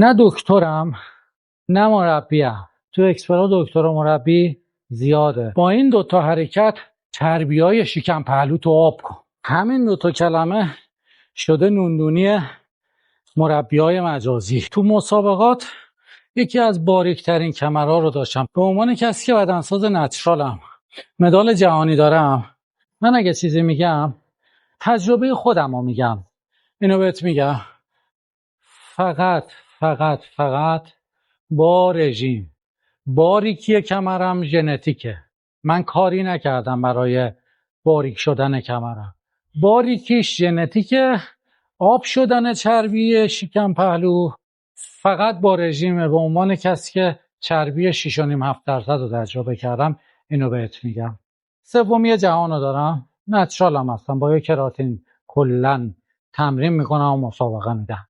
نه دکترم نه مربیم. تو اکسپرا دکتر و مربی زیاده. با این دوتا حرکت چربیای شکم پهلو تو آب کن. همین دوتا کلمه شده نوندونی مربیای مجازی. تو مسابقات یکی از باریکترین کمرها رو داشتم. به عنوان کسی که بدنساز نچرالم، مدال جهانی دارم، من اگه چیزی میگم تجربه خودم رو میگم. اینو بهت میگم، فقط با رژیم. باریکی کمرم ژنتیکه، من کاری نکردم برای باریک شدن کمرم. باریکیش ژنتیکه. آب شدن چربی شکم پهلو فقط با رژیمه. به عنوان کسی که چربی 6.5-7% رو تجربه کردم اینو بهت میگم. سومی جهان رو دارم، نچرالم هستم، با یه کراتین کلن تمرین میکنم و مسابقه میدم.